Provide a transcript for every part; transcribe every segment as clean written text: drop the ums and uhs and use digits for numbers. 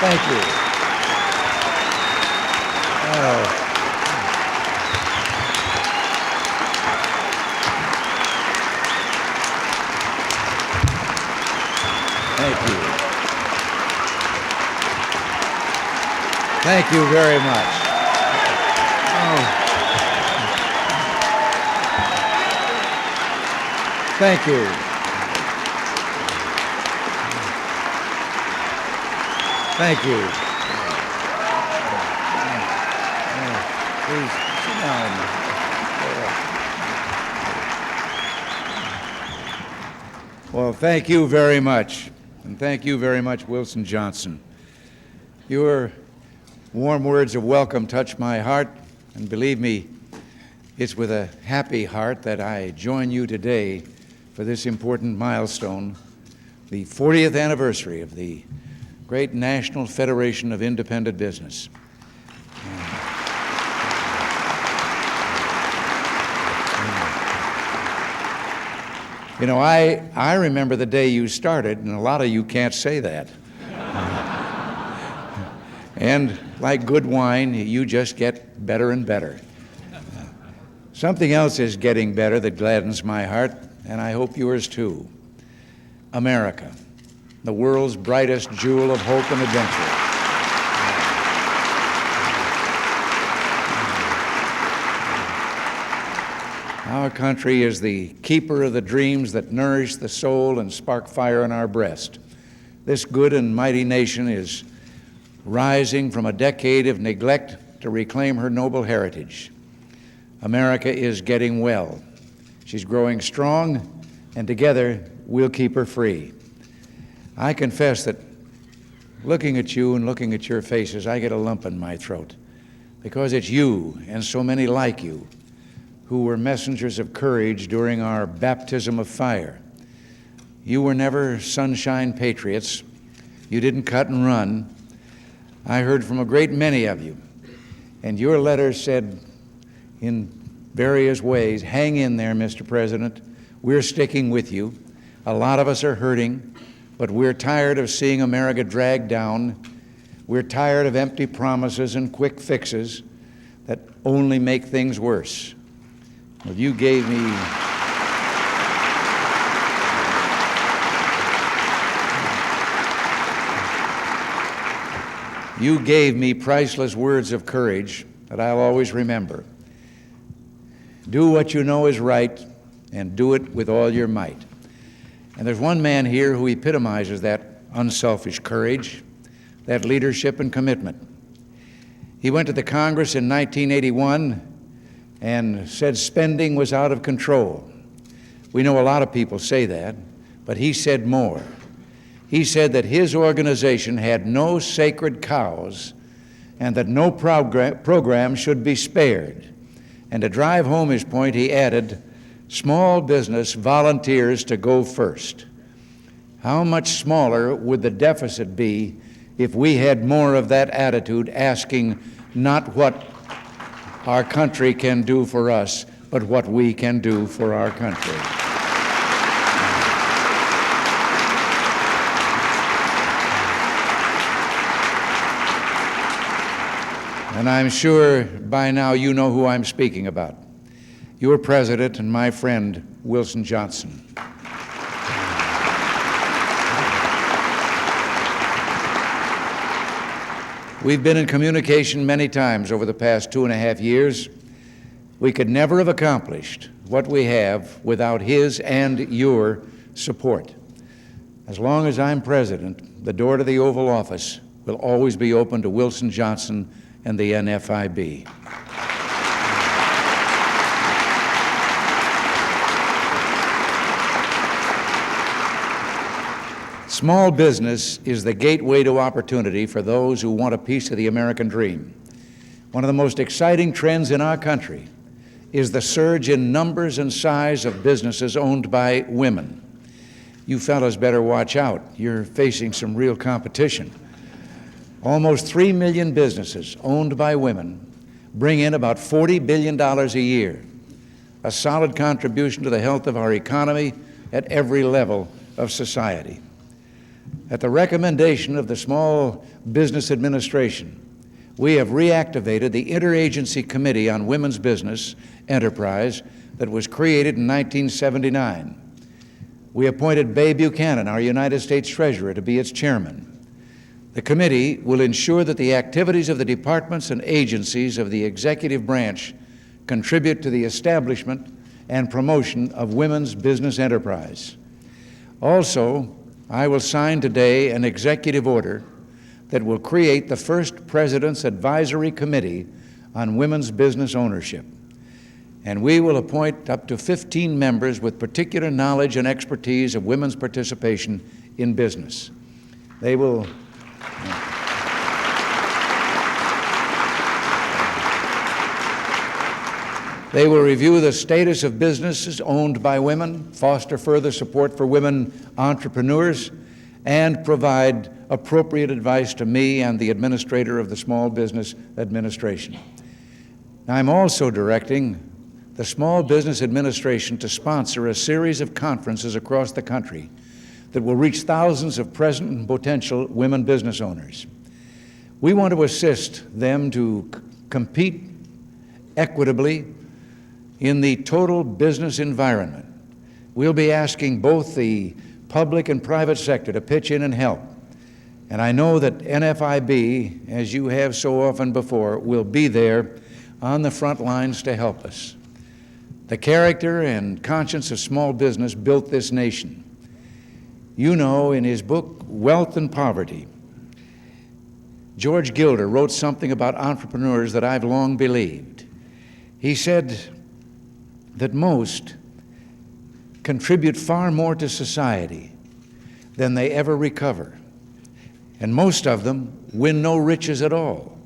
Thank you. Thank you. Thank you very much. Thank you. Thank you. Please sit down. Well, thank you very much. And thank you very much, Wilson Johnson. Your warm words of welcome touch my heart, and believe me, it's with a happy heart that I join you today for this important milestone, the 40th anniversary of the great National Federation of Independent Business. You know, I remember the day you started, and a lot of you can't say that. And like good wine, you just get better and better. Something else is getting better that gladdens my heart, and I hope yours too. America, the world's brightest jewel of hope and adventure. Our country is the keeper of the dreams that nourish the soul and spark fire in our breast. This good and mighty nation is rising from a decade of neglect to reclaim her noble heritage. America is getting well. She's growing strong, and together we'll keep her free. I confess that looking at you and looking at your faces, I get a lump in my throat, because it's you and so many like you who were messengers of courage during our baptism of fire. You were never sunshine patriots. You didn't cut and run. I heard from a great many of you, and your letters said in various ways, hang in there, Mr. President. We're sticking with you. A lot of us are hurting, but we're tired of seeing America dragged down. We're tired of empty promises and quick fixes that only make things worse. Well, you gave me priceless words of courage that I'll always remember. Do what you know is right, and do it with all your might. And there's one man here who epitomizes that unselfish courage, that leadership and commitment. He went to the Congress in 1981 and said spending was out of control. We know a lot of people say that, but he said more. He said that his organization had no sacred cows and that no program should be spared. And to drive home his point, he added, small business volunteers to go first. How much smaller would the deficit be if we had more of that attitude, asking not what our country can do for us, but what we can do for our country? And I'm sure by now you know who I'm speaking about. Your president and my friend, Wilson Johnson. We've been in communication many times over the past 2.5 years. We could never have accomplished what we have without his and your support. As long as I'm president, the door to the Oval Office will always be open to Wilson Johnson and the NFIB. Small business is the gateway to opportunity for those who want a piece of the American dream. One of the most exciting trends in our country is the surge in numbers and size of businesses owned by women. You fellas better watch out. You're facing some real competition. Almost 3 million businesses owned by women bring in about $40 billion a year, a solid contribution to the health of our economy at every level of society. At the recommendation of the Small Business Administration, we have reactivated the Interagency Committee on Women's Business Enterprise that was created in 1979. We appointed Bay Buchanan, our United States Treasurer, to be its chairman. The committee will ensure that the activities of the departments and agencies of the executive branch contribute to the establishment and promotion of women's business enterprise. Also, I will sign today an executive order that will create the first President's Advisory Committee on Women's Business Ownership. And we will appoint up to 15 members with particular knowledge and expertise of women's participation in business. They will review the status of businesses owned by women, foster further support for women entrepreneurs, and provide appropriate advice to me and the administrator of the Small Business Administration. I'm also directing the Small Business Administration to sponsor a series of conferences across the country that will reach thousands of present and potential women business owners. We want to assist them to compete equitably in the total business environment. We'll be asking both the public and private sector to pitch in and help. And I know that NFIB, as you have so often before, will be there on the front lines to help us. The character and conscience of small business built this nation. You know, in his book, Wealth and Poverty, George Gilder wrote something about entrepreneurs that I've long believed. He said that most contribute far more to society than they ever recover, and most of them win no riches at all.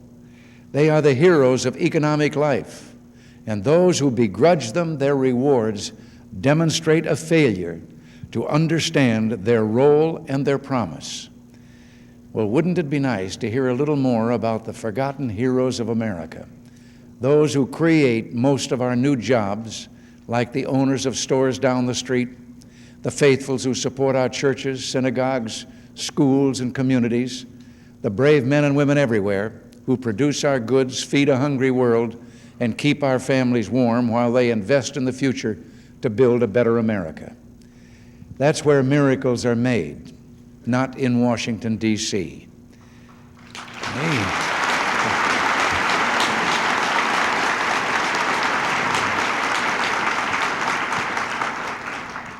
They are the heroes of economic life, and those who begrudge them their rewards demonstrate a failure to understand their role and their promise. Well, wouldn't it be nice to hear a little more about the forgotten heroes of America, those who create most of our new jobs, like the owners of stores down the street, the faithfuls who support our churches, synagogues, schools, and communities, the brave men and women everywhere who produce our goods, feed a hungry world, and keep our families warm while they invest in the future to build a better America. That's where miracles are made, not in Washington, D.C.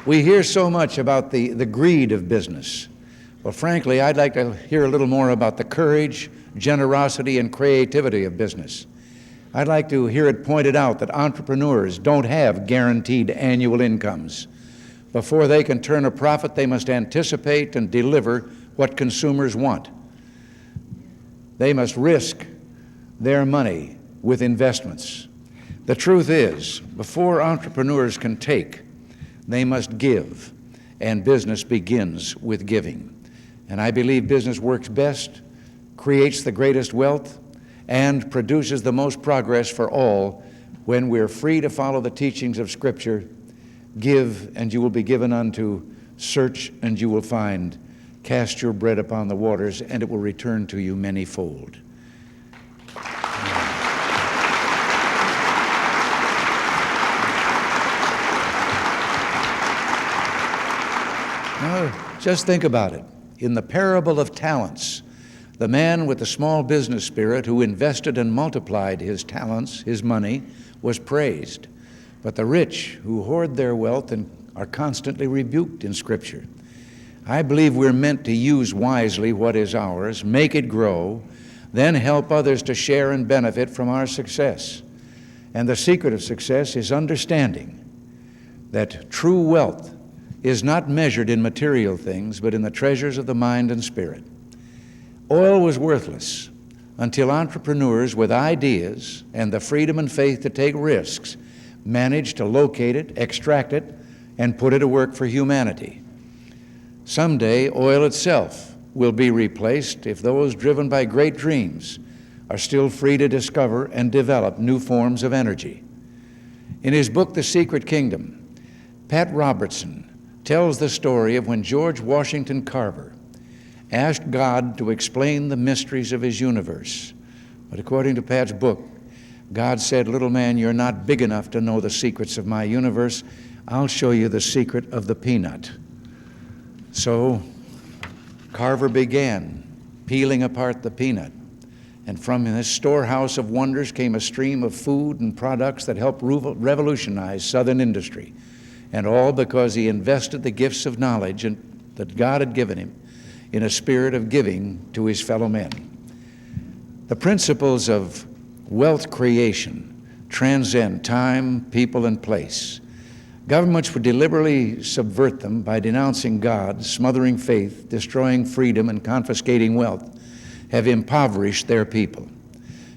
We hear so much about the greed of business. Well, frankly, I'd like to hear a little more about the courage, generosity, and creativity of business. I'd like to hear it pointed out that entrepreneurs don't have guaranteed annual incomes. Before they can turn a profit, they must anticipate and deliver what consumers want. They must risk their money with investments. The truth is, before entrepreneurs can take, they must give, and business begins with giving. And I believe business works best, creates the greatest wealth, and produces the most progress for all when we're free to follow the teachings of Scripture. Give, and you will be given unto. Search, and you will find. Cast your bread upon the waters, and it will return to you manyfold. Now, just think about it. In the parable of talents, the man with the small business spirit who invested and multiplied his talents, his money, was praised. But the rich who hoard their wealth and are constantly rebuked in Scripture. I believe we're meant to use wisely what is ours, make it grow, then help others to share and benefit from our success. And the secret of success is understanding that true wealth is not measured in material things, but in the treasures of the mind and spirit. Oil was worthless until entrepreneurs with ideas and the freedom and faith to take risks managed to locate it, extract it, and put it to work for humanity. Someday, oil itself will be replaced if those driven by great dreams are still free to discover and develop new forms of energy. In his book, The Secret Kingdom, Pat Robertson tells the story of when George Washington Carver asked God to explain the mysteries of his universe. But according to Pat's book, God said, "Little man, you're not big enough to know the secrets of my universe. I'll show you the secret of the peanut." So Carver began peeling apart the peanut. And from this storehouse of wonders came a stream of food and products that helped revolutionize Southern industry. And all because he invested the gifts of knowledge that God had given him in a spirit of giving to his fellow men. The principles of wealth creation transcend time, people, and place. Governments would deliberately subvert them by denouncing God, smothering faith, destroying freedom, and confiscating wealth, have impoverished their people.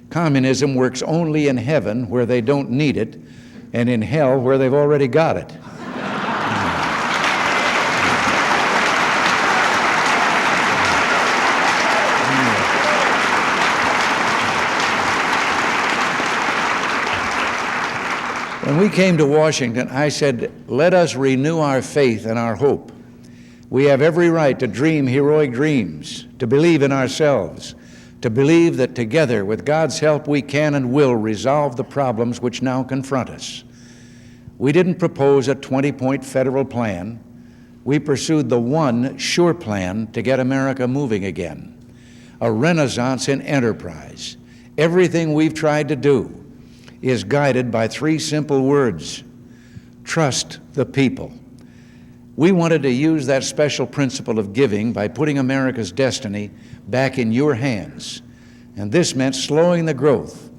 Communism works only in heaven where they don't need it, and in hell where they've already got it. When we came to Washington, I said, let us renew our faith and our hope. We have every right to dream heroic dreams, to believe in ourselves, to believe that together, with God's help, we can and will resolve the problems which now confront us. We didn't propose a 20-point federal plan. We pursued the one sure plan to get America moving again, a renaissance in enterprise. Everything we've tried to do is guided by three simple words: trust the people. We wanted to use that special principle of giving by putting America's destiny back in your hands. And this meant slowing the growth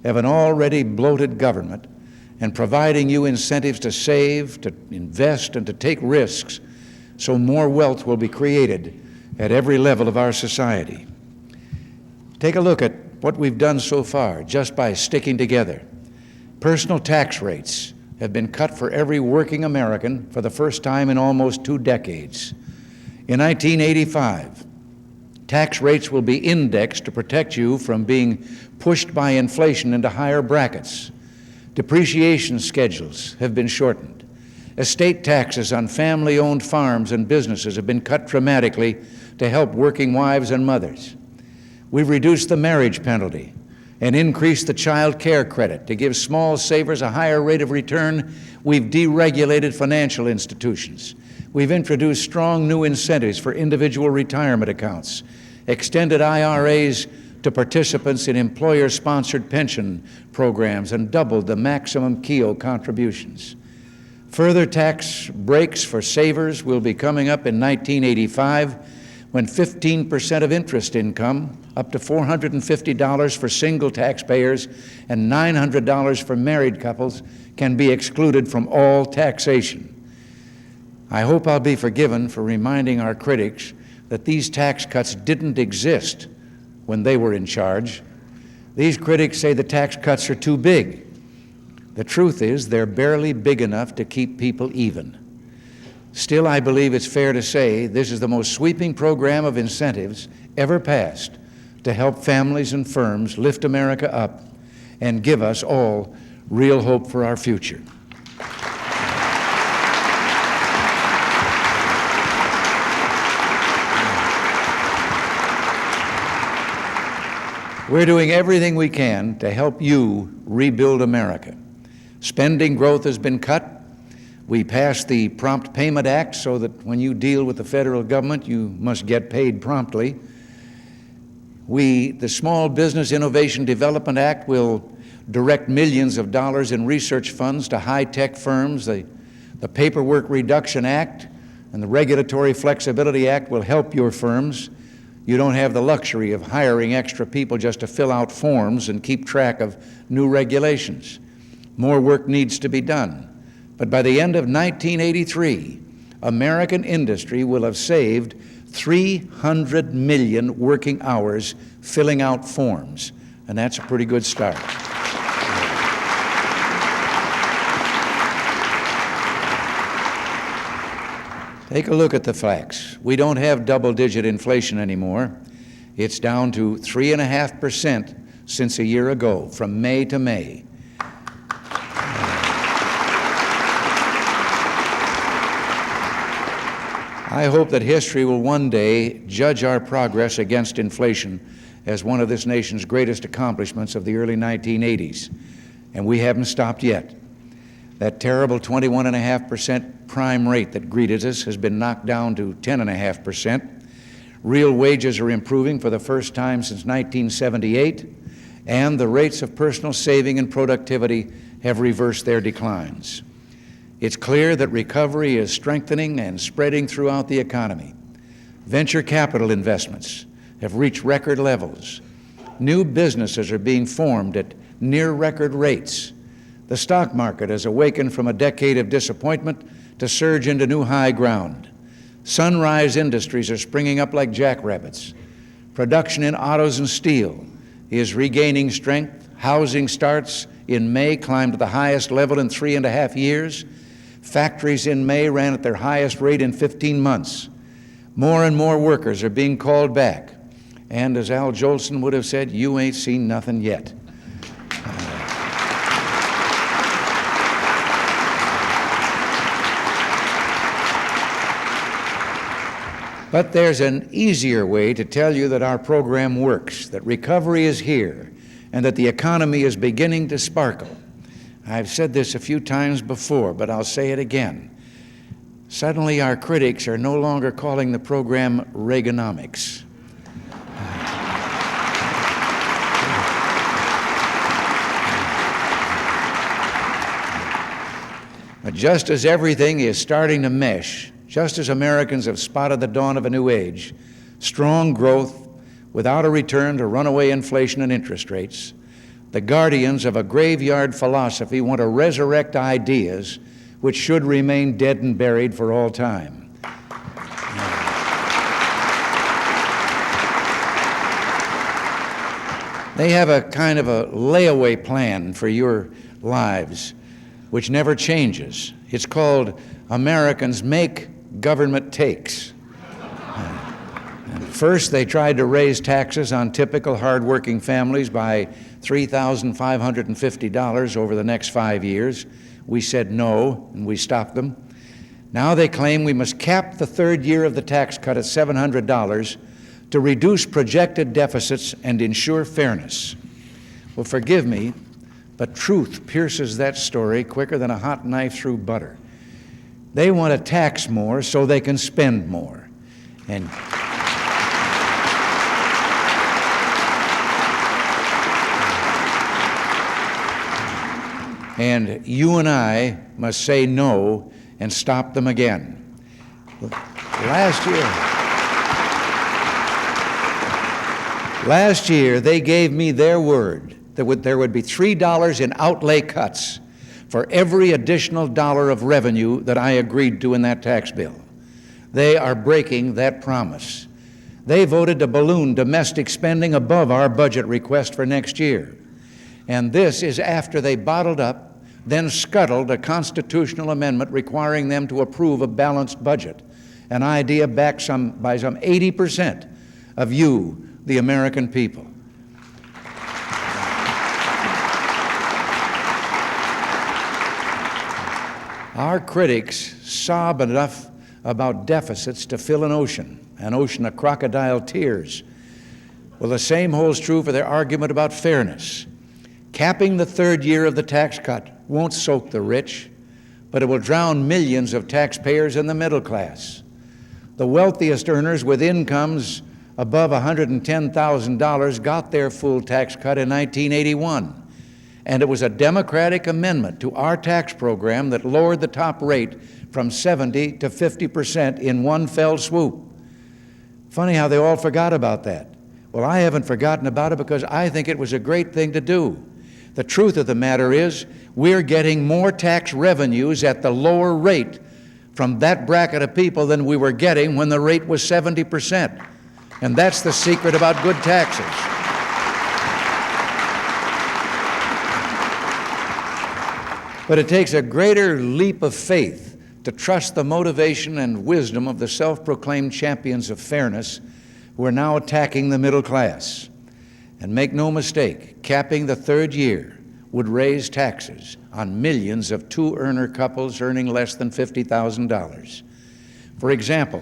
of an already bloated government and providing you incentives to save, to invest, and to take risks so more wealth will be created at every level of our society. Take a look at what we've done so far just by sticking together. Personal tax rates have been cut for every working American for the first time in almost 2 decades. In 1985, tax rates will be indexed to protect you from being pushed by inflation into higher brackets. Depreciation schedules have been shortened. Estate taxes on family-owned farms and businesses have been cut dramatically to help working wives and mothers. We've reduced the marriage penalty and increased the child care credit to give small savers a higher rate of return. We've deregulated financial institutions. We've introduced strong new incentives for individual retirement accounts, extended IRAs to participants in employer-sponsored pension programs, and doubled the maximum Keogh contributions. Further tax breaks for savers will be coming up in 1985, when 15% of interest income, up to $450 for single taxpayers and $900 for married couples, can be excluded from all taxation. I hope I'll be forgiven for reminding our critics that these tax cuts didn't exist when they were in charge. These critics say the tax cuts are too big. The truth is, they're barely big enough to keep people even. Still, I believe it's fair to say this is the most sweeping program of incentives ever passed to help families and firms lift America up and give us all real hope for our future. We're doing everything we can to help you rebuild America. Spending growth has been cut. We passed the Prompt Payment Act so that when you deal with the federal government, you must get paid promptly. The Small Business Innovation Development Act will direct millions of dollars in research funds to high-tech firms. The Paperwork Reduction Act and the Regulatory Flexibility Act will help your firms. You don't have the luxury of hiring extra people just to fill out forms and keep track of new regulations. More work needs to be done. But by the end of 1983, American industry will have saved 300 million working hours filling out forms, and that's a pretty good start. Take a look at the facts. We don't have double-digit inflation anymore. It's down to 3.5% since a year ago, from May to May. I hope that history will one day judge our progress against inflation as one of this nation's greatest accomplishments of the early 1980s, and we haven't stopped yet. That terrible 21.5% prime rate that greeted us has been knocked down to 10.5%. Real wages are improving for the first time since 1978, and the rates of personal saving and productivity have reversed their declines. It's clear that recovery is strengthening and spreading throughout the economy. Venture capital investments have reached record levels. New businesses are being formed at near record rates. The stock market has awakened from a decade of disappointment to surge into new high ground. Sunrise industries are springing up like jackrabbits. Production in autos and steel is regaining strength. Housing starts in May climbed to the highest level in 3.5 years. Factories in May ran at their highest rate in 15 months. More and more workers are being called back. And as Al Jolson would have said, you ain't seen nothing yet. But there's an easier way to tell you that our program works, that recovery is here, and that the economy is beginning to sparkle. I've said this a few times before, but I'll say it again. Suddenly our critics are no longer calling the program Reaganomics. But just as everything is starting to mesh, just as Americans have spotted the dawn of a new age, strong growth without a return to runaway inflation and interest rates, the guardians of a graveyard philosophy want to resurrect ideas which should remain dead and buried for all time. They have a kind of a layaway plan for your lives which never changes. It's called Americans Make, Government Takes. First, they tried to raise taxes on typical hardworking families by $3,550 over the next 5 years. We said no, and we stopped them. Now they claim we must cap the third year of the tax cut at $700 to reduce projected deficits and ensure fairness. Well, forgive me, but truth pierces that story quicker than a hot knife through butter. They want to tax more so they can spend more. And you and I must say no and stop them again. Last year, they gave me their word that there would be $3 in outlay cuts for every additional dollar of revenue that I agreed to in that tax bill. They are breaking that promise. They voted to balloon domestic spending above our budget request for next year. And this is after they bottled up, then scuttled a constitutional amendment requiring them to approve a balanced budget, an idea backed by some 80% of you, the American people. Our critics sob enough about deficits to fill an ocean of crocodile tears. Well, the same holds true for their argument about fairness. Capping the third year of the tax cut won't soak the rich, but it will drown millions of taxpayers in the middle class. The wealthiest earners with incomes above $110,000 got their full tax cut in 1981. And it was a Democratic amendment to our tax program that lowered the top rate from 70% to 50% in one fell swoop. Funny how they all forgot about that. Well, I haven't forgotten about it because I think it was a great thing to do. The truth of the matter is, we're getting more tax revenues at the lower rate from that bracket of people than we were getting when the rate was 70%. And that's the secret about good taxes. But it takes a greater leap of faith to trust the motivation and wisdom of the self-proclaimed champions of fairness who are now attacking the middle class. And make no mistake, capping the third year would raise taxes on millions of two-earner couples earning less than $50,000. For example,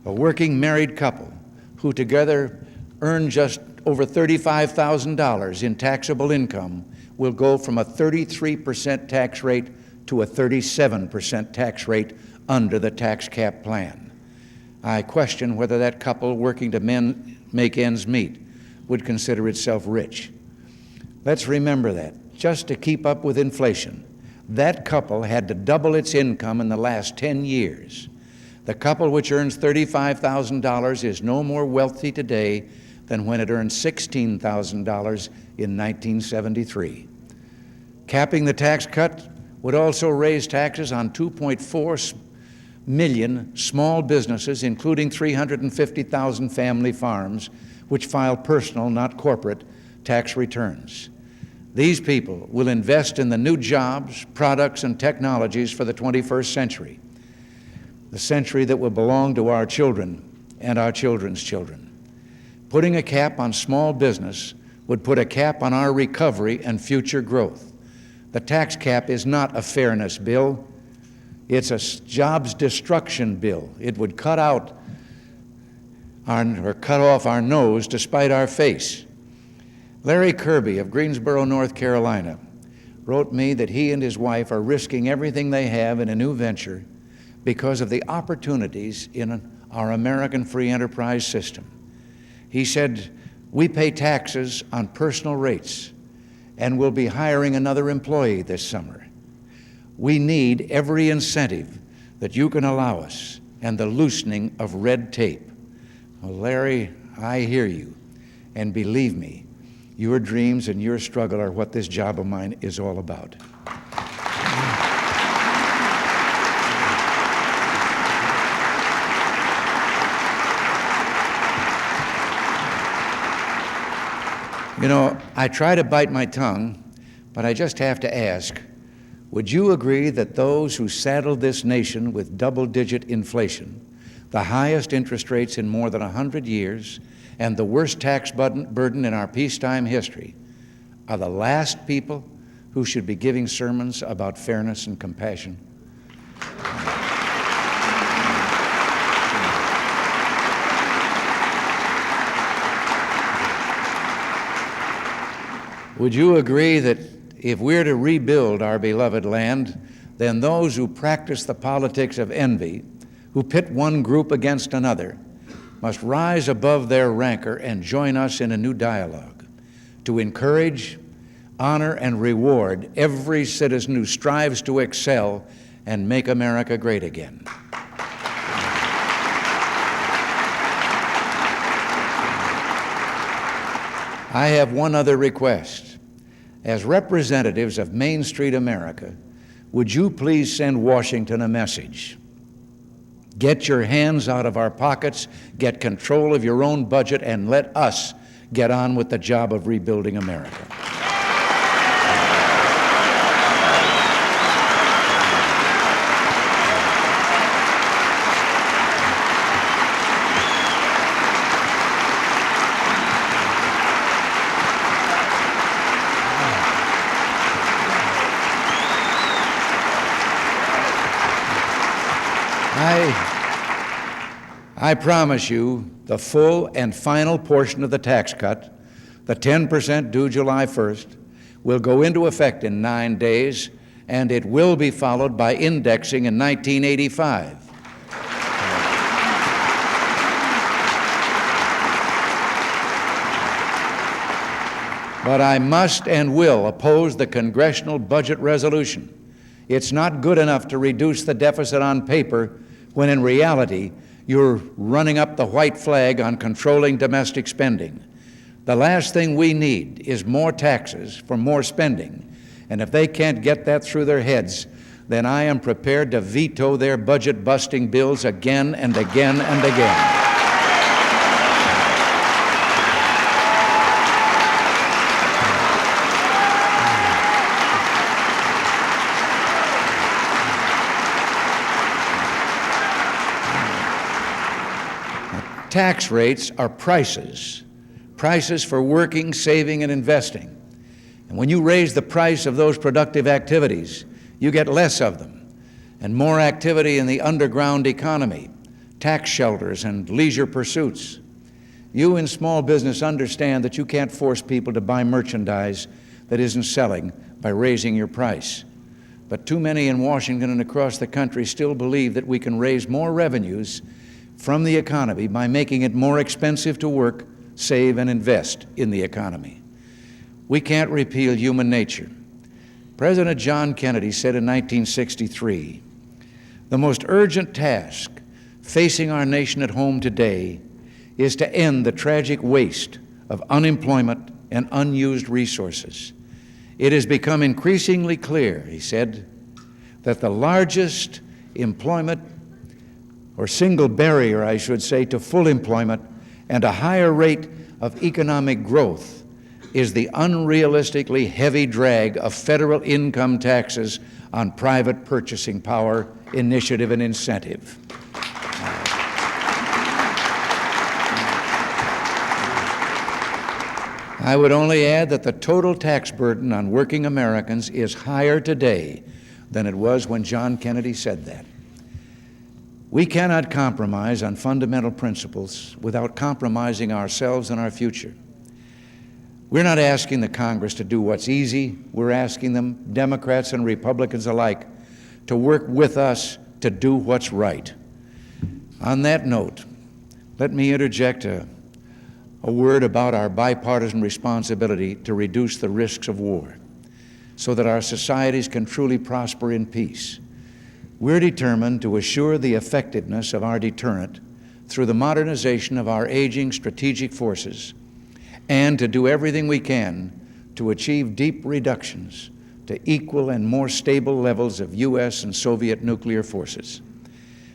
A working married couple who together earn just over $35,000 in taxable income will go from a 33% tax rate to a 37% tax rate under the tax cap plan. I question whether that couple working to make ends meet would consider itself rich. Let's remember that, just to keep up with inflation, that couple had to double its income in the last 10 years. The couple which earns $35,000 is no more wealthy today than when it earned $16,000 in 1973. Capping the tax cut would also raise taxes on 2.4 million small businesses, including 350,000 family farms, which file personal, not corporate, tax returns. These people will invest in the new jobs, products, and technologies for the 21st century, the century that will belong to our children and our children's children. Putting a cap on small business would put a cap on our recovery and future growth. The tax cap is not a fairness bill. It's a jobs destruction bill. It would cut off our nose to spite our face. Larry Kirby of Greensboro, North Carolina, wrote me that he and his wife are risking everything they have in a new venture because of the opportunities in our American free enterprise system. He said, "We pay taxes on personal rates and we'll be hiring another employee this summer. We need every incentive that you can allow us and the loosening of red tape." Well, Larry, I hear you, and believe me, your dreams and your struggle are what this job of mine is all about. You know, I try to bite my tongue, but I just have to ask, would you agree that those who saddled this nation with double-digit inflation, the highest interest rates in more than 100 years, and the worst tax burden in our peacetime history, are the last people who should be giving sermons about fairness and compassion? Would you agree that if we're to rebuild our beloved land, then those who practice the politics of envy, who pit one group against another, must rise above their rancor and join us in a new dialogue to encourage, honor, and reward every citizen who strives to excel and make America great again. I have one other request. As representatives of Main Street America, would you please send Washington a message? Get your hands out of our pockets, get control of your own budget, and let us get on with the job of rebuilding America. I promise you the full and final portion of the tax cut, the 10% due July 1st, will go into effect in 9 days, and it will be followed by indexing in 1985. But I must and will oppose the congressional budget resolution. It's not good enough to reduce the deficit on paper when in reality you're running up the white flag on controlling domestic spending. The last thing we need is more taxes for more spending. And if they can't get that through their heads, then I am prepared to veto their budget-busting bills again and again and again. Tax rates are prices for working, saving, and investing. And when you raise the price of those productive activities, you get less of them and more activity in the underground economy, tax shelters, and leisure pursuits. You in small business understand that you can't force people to buy merchandise that isn't selling by raising your price. But too many in Washington and across the country still believe that we can raise more revenues from the economy by making it more expensive to work, save, and invest in the economy. We can't repeal human nature. President John Kennedy said in 1963, "The most urgent task facing our nation at home today is to end the tragic waste of unemployment and unused resources. It has become increasingly clear," he said, "that the largest employment, or single barrier, I should say, to full employment and a higher rate of economic growth is the unrealistically heavy drag of federal income taxes on private purchasing power, initiative, and incentive." I would only add that the total tax burden on working Americans is higher today than it was when John Kennedy said that. We cannot compromise on fundamental principles without compromising ourselves and our future. We're not asking the Congress to do what's easy. We're asking them, Democrats and Republicans alike, to work with us to do what's right. On that note, let me interject a word about our bipartisan responsibility to reduce the risks of war so that our societies can truly prosper in peace. We're determined to assure the effectiveness of our deterrent through the modernization of our aging strategic forces and to do everything we can to achieve deep reductions to equal and more stable levels of U.S. and Soviet nuclear forces.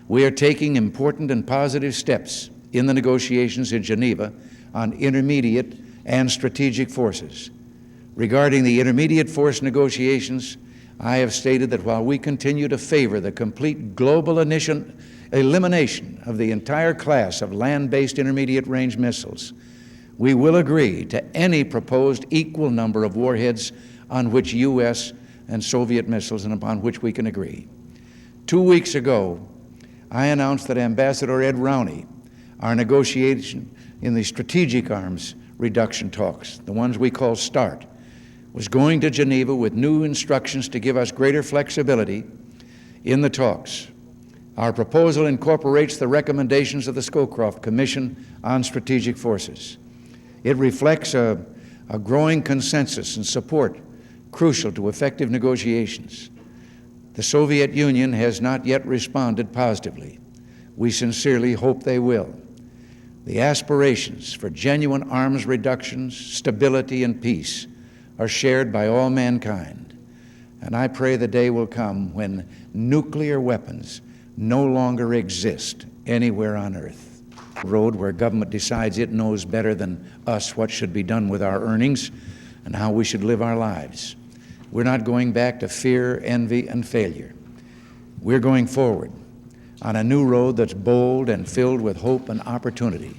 We are taking important and positive steps in the negotiations in Geneva on intermediate and strategic forces. Regarding the intermediate force negotiations, I have stated that while we continue to favor the complete global elimination of the entire class of land-based intermediate-range missiles, we will agree to any proposed equal number of warheads on which U.S. and Soviet missiles and upon which we can agree. 2 weeks ago, I announced that Ambassador Ed Rowney, our negotiation in the strategic arms reduction talks, the ones we call START, was going to Geneva with new instructions to give us greater flexibility in the talks. Our proposal incorporates the recommendations of the Scowcroft Commission on Strategic Forces. It reflects a growing consensus and support crucial to effective negotiations. The Soviet Union has not yet responded positively. We sincerely hope they will. The aspirations for genuine arms reductions, stability, and peace are shared by all mankind. And I pray the day will come when nuclear weapons no longer exist anywhere on earth. A road where government decides it knows better than us what should be done with our earnings and how we should live our lives. We're not going back to fear, envy, and failure. We're going forward on a new road that's bold and filled with hope and opportunity.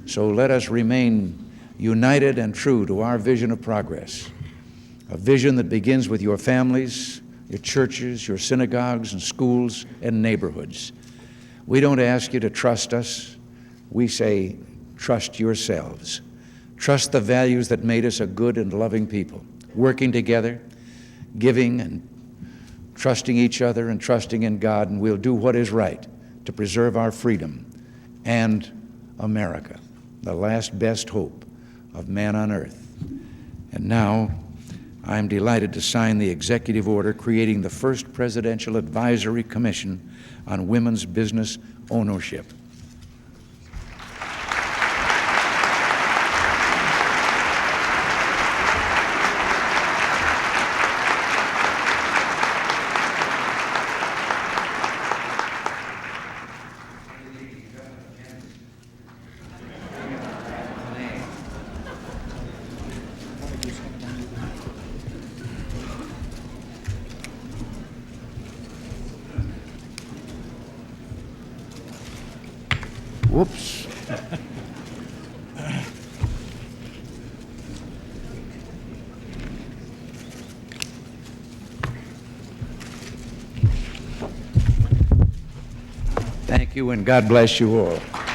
So let us remain united and true to our vision of progress, a vision that begins with your families, your churches, your synagogues and schools and neighborhoods. We don't ask you to trust us. We say, trust yourselves. Trust the values that made us a good and loving people, working together, giving and trusting each other and trusting in God, and we'll do what is right to preserve our freedom and America, the last best hope of man on earth. And now, I'm delighted to sign the executive order creating the first Presidential Advisory Commission on Women's Business Ownership. Whoops. Thank you. you, and God bless you all.